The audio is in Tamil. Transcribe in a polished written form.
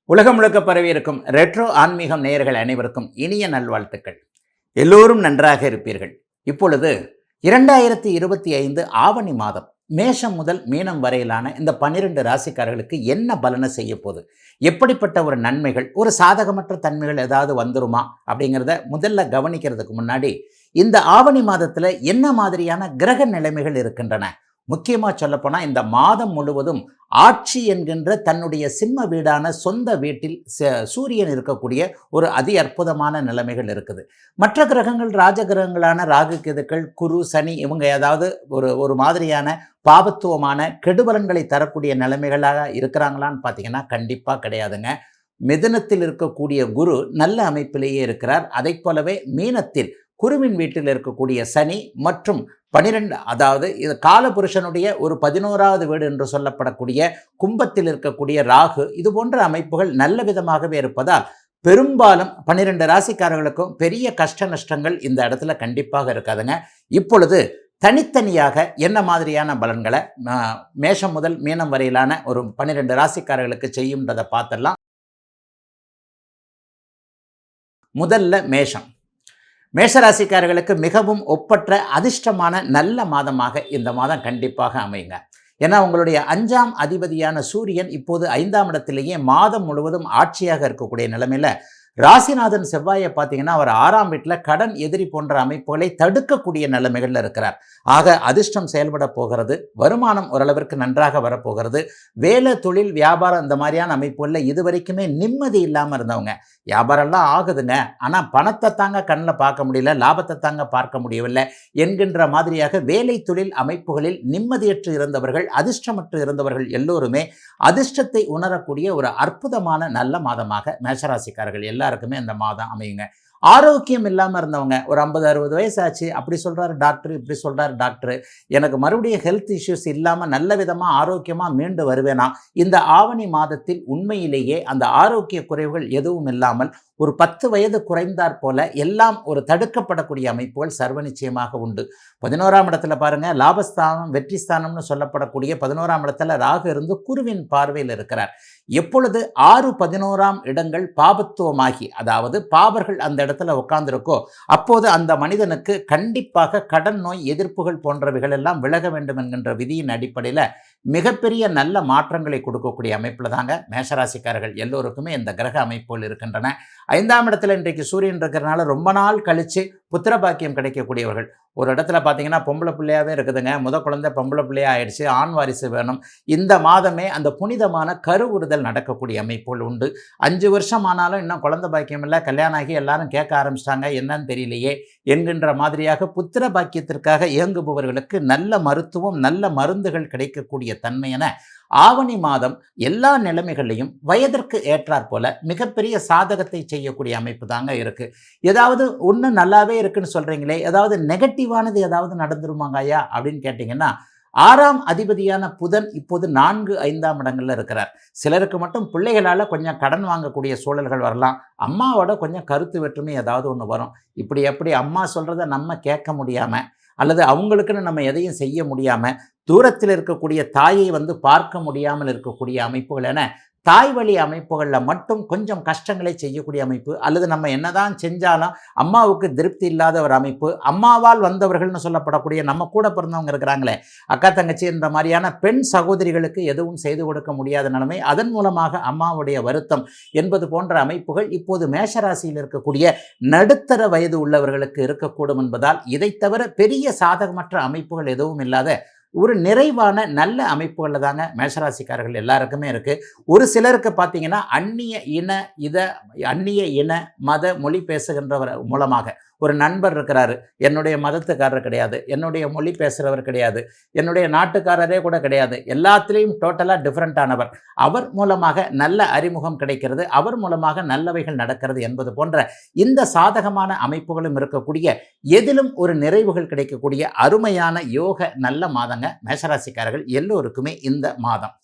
உலகம் முழுக்க பரவி இருக்கும் ரெட்ரோ ஆன்மீகம் நேயர்கள் அனைவருக்கும் இனிய நல்வாழ்த்துக்கள். எல்லோரும் நன்றாக இருப்பீர்கள். இப்பொழுது 2025 ஆவணி மாதம் மேஷம் முதல் மீனம் வரையிலான இந்த 12 ராசிக்காரர்களுக்கு என்ன பலனை செய்ய போகுது, எப்படிப்பட்ட ஒரு நன்மைகள், ஒரு சாதகமற்ற தன்மைகள் ஏதாவது வந்துருமா அப்படிங்கிறத முதல்ல கவனிக்கிறதுக்கு முன்னாடி இந்த ஆவணி மாதத்தில் என்ன மாதிரியான கிரக நிலைமைகள் இருக்கின்றன, முக்கியமாக சொல்லப்போனால் இந்த மாதம் முழுவதும் ஆட்சி என்கின்ற தன்னுடைய சிம்ம வீடான சொந்த வீட்டில் சூரியன் இருக்கக்கூடிய ஒரு அதி அற்புதமான நிலைமைகள் இருக்குது. மற்ற கிரகங்கள் ராஜ கிரகங்களான ராகு கேதுக்கள் குரு சனி இவங்க ஏதாவது ஒரு மாதிரியான பாபத்துவமான கெடுபலன்களை தரக்கூடிய நிலைமைகளாக இருக்கிறாங்களான்னு பார்த்தீங்கன்னா கண்டிப்பாக கிடையாதுங்க. மிதுனத்தில் இருக்கக்கூடிய குரு நல்ல அமைப்பிலேயே இருக்கிறார். அதை போலவே மீனத்தில் குருவின் வீட்டில் இருக்கக்கூடிய சனி மற்றும் 12 அதாவது இது காலபுருஷனுடைய ஒரு 11வது வீடு என்று சொல்லப்படக்கூடிய கும்பத்தில் இருக்கக்கூடிய ராகு, இது போன்ற அமைப்புகள் நல்ல விதமாகவே இருப்பதால் பெரும்பாலும் 12 ராசிக்காரர்களுக்கும் பெரிய கஷ்ட நஷ்டங்கள் இந்த இடத்துல கண்டிப்பாக இருக்காதுங்க. இப்பொழுது தனித்தனியாக என்ன மாதிரியான பலன்களை மேஷம் முதல் மீனம் வரையிலான ஒரு 12 ராசிக்காரர்களுக்கு செய்யும்ன்றதை பார்த்துடலாம். முதல்ல மேஷராசிக்காரர்களுக்கு மிகவும் ஒப்பற்ற அதிர்ஷ்டமான நல்ல மாதமாக இந்த மாதம் கண்டிப்பாக அமையுங்க. ஏன்னா உங்களுடைய 5ஆம் அதிபதியான சூரியன் இப்போது 5ஆம் இடத்திலேயே மாதம் முழுவதும் ஆட்சியாக இருக்கக்கூடிய நிலைமையில் ராசிநாதன் செவ்வாயை பார்த்தீங்கன்னா அவர் 6ஆம் வீட்டில் கடன் எதிரி போன்ற அமைப்புகளை தடுக்கக்கூடிய நிலைமைகளில் இருக்கிறார். ஆக அதிர்ஷ்டம் செயல்பட போகிறது, வருமானம் ஓரளவிற்கு நன்றாக வரப்போகிறது. வேலை தொழில் வியாபாரம் இந்த மாதிரியான அமைப்புகளில் இதுவரைக்குமே நிம்மதி இல்லாமல் இருந்தவங்க வியாபாரம்லாம் ஆகுதுங்க, ஆனால் பணத்தை தாங்க கண்ணில் பார்க்க முடியல, லாபத்தை தாங்க பார்க்க முடியவில்லை என்கின்ற மாதிரியாக வேலை தொழில் அமைப்புகளில் நிம்மதியற்று இருந்தவர்கள், அதிர்ஷ்டமற்று இருந்தவர்கள் எல்லோருமே அதிர்ஷ்டத்தை உணரக்கூடிய ஒரு அற்புதமான நல்ல மாதமாக மேஷராசிக்காரர்கள் எல்லாருக்குமே இந்த மாதம் அமையுங்க. ஆரோக்கியம் இல்லாமல் இருந்தவங்க ஒரு 50-60 வயசு ஆச்சு, அப்படி சொல்கிறாரு டாக்டர், இப்படி சொல்கிறாரு டாக்டர், எனக்கு மறுபடியும் ஹெல்த் இஷ்யூஸ் இல்லாமல் நல்ல விதமாக ஆரோக்கியமாக மீண்டு வருவேனா, இந்த ஆவணி மாதத்தில் உண்மையிலேயே அந்த ஆரோக்கிய குறைவுகள் எதுவும் இல்லாமல் ஒரு 10 வயது குறைந்தாற் போல எல்லாம் ஒரு தடுக்கப்படக்கூடிய அமைப்புகள் சர்வ நிச்சயமாக உண்டு. 11ஆம் இடத்துல பாருங்க, லாபஸ்தானம் வெற்றி ஸ்தானம்னு சொல்லப்படக்கூடிய 11ஆம் இடத்துல ராகு இருந்து குருவின் பார்வையில் இருக்கிறார். எப்பொழுது 6-11ஆம் இடங்கள் பாபத்துவமாகி, அதாவது பாபர்கள் அந்த இடத்துல உட்கார்ந்துருக்கோ அப்போது அந்த மனிதனுக்கு கண்டிப்பாக கடன் நோய் எதிர்ப்புகள் போன்றவைகள் எல்லாம் விலக வேண்டும் என்கின்ற விதியின் அடிப்படையில் மிகப்பெரிய நல்ல மாற்றங்களை கொடுக்கக்கூடிய அமைப்பில் தாங்க மேஷராசிக்காரர்கள் எல்லோருக்குமே இந்த கிரக அமைப்புகள் இருக்கின்றன. 5ஆம் இடத்துல இன்றைக்கு சூரியன் இருக்கிறனால ரொம்ப நாள் கழித்து புத்திர பாக்கியம் கிடைக்கக்கூடியவர்கள். ஒரு இடத்துல பார்த்தீங்கன்னா பொம்பளை பிள்ளையாகவே இருக்குதுங்க, குழந்தை பொம்பளை பிள்ளையாக ஆயிடுச்சு, ஆண் வாரிசு வேணும். இந்த மாதமே அந்த புனிதமான கருவுறுதல் நடக்கக்கூடிய அமைப்புகள் உண்டு. 5 வருஷம் ஆனாலும் இன்னும் குழந்தை பாக்கியம் இல்லை, கல்யாணம் ஆகி எல்லாரும் கேட்க ஆரம்பிச்சிட்டாங்க, என்னன்னு தெரியலையே என்கின்ற மாதிரியாக புத்திர பாக்கியத்திற்காக இயங்குபவர்களுக்கு நல்ல மருத்துவம் நல்ல மருந்துகள் கிடைக்கக்கூடிய தன்மை என ஆவணி மாதம் எல்லா நிலைமைகளையும் வயதிற்கு ஏற்றாற் போல மிகப்பெரிய சாதகத்தை செய்யக்கூடிய அமைப்பு தாங்க இருக்கு. ஏதாவது ஒன்று நல்லாவே இருக்குன்னு சொல்றீங்களே, ஏதாவது நெகட்டிவானது ஏதாவது நடந்துருமாங்க ஐயா அப்படின்னு கேட்டிங்கன்னா, 6ஆம் அதிபதியான புதன் இப்போது 4-5ஆம் இடங்கள்ல இருக்கிறார். சிலருக்கு மட்டும் பிள்ளைகளால் கொஞ்சம் கடன் வாங்கக்கூடிய சூழல்கள் வரலாம், அம்மாவோட கொஞ்சம் கருத்து வேற்றுமை ஏதாவது ஒன்று வரும். இப்படி அம்மா சொல்கிறத நம்ம கேட்க முடியாமல் அல்லது அவங்களுக்குன்னு நம்ம எதையும் செய்ய முடியாமல் தூரத்தில் இருக்கக்கூடிய தாயை பார்க்க முடியாமல் இருக்கக்கூடிய அமைப்புகள் என தாய் வழி அமைப்புகளில் மட்டும் கொஞ்சம் கஷ்டங்களை செய்யக்கூடிய அமைப்பு, அல்லது நம்ம என்னதான் செஞ்சாலும் அம்மாவுக்கு திருப்தி இல்லாத ஒரு அமைப்பு, அம்மாவால் வந்தவர்கள்னு சொல்லப்படக்கூடிய நம்ம கூட பிறந்தவங்க இருக்கிறாங்களே அக்கா தங்கச்சி என்ற மாதிரியான பெண் சகோதரிகளுக்கு எதுவும் செய்து கொடுக்க முடியாத நிலைமை, அதன் மூலமாக அம்மாவுடைய வருத்தம் என்பது போன்ற அமைப்புகள் இப்போது மேஷராசியில் இருக்கக்கூடிய நடுத்தர வயது உள்ளவர்களுக்கு இருக்கக்கூடும் என்பதால் இதை தவிர பெரிய சாதகமற்ற அமைப்புகள் எதுவும் இல்லாத ஒரு நிறைவான நல்ல அமைப்புகளில் தாங்க மேஷராசிக்காரர்கள் எல்லாருக்குமே இருக்குது. ஒரு சிலருக்கு பார்த்தீங்கன்னா அந்நிய இன மத மொழி பேசுகின்றவர் மூலமாக ஒரு நண்பர் இருக்கிறாரு, என்னுடைய மதத்துக்காரர் கிடையாது, என்னுடைய மொழி பேசுகிறவர் கிடையாது, என்னுடைய நாட்டுக்காரரே கூட கிடையாது, எல்லாத்துலேயும் டோட்டலாக டிஃப்ரெண்ட்டானவர், அவர் மூலமாக நல்ல அறிமுகம் கிடைக்கிறது, அவர் மூலமாக நல்லவைகள் நடக்கிறது என்பது போன்ற இந்த சாதகமான அமைப்புகளும் இருக்கக்கூடிய எதிலும் ஒரு நிறைவுகள் கிடைக்கக்கூடிய அருமையான யோக நல்ல மாதங்க மேஷராசிக்காரர்கள் எல்லோருக்குமே இந்த மாதம்.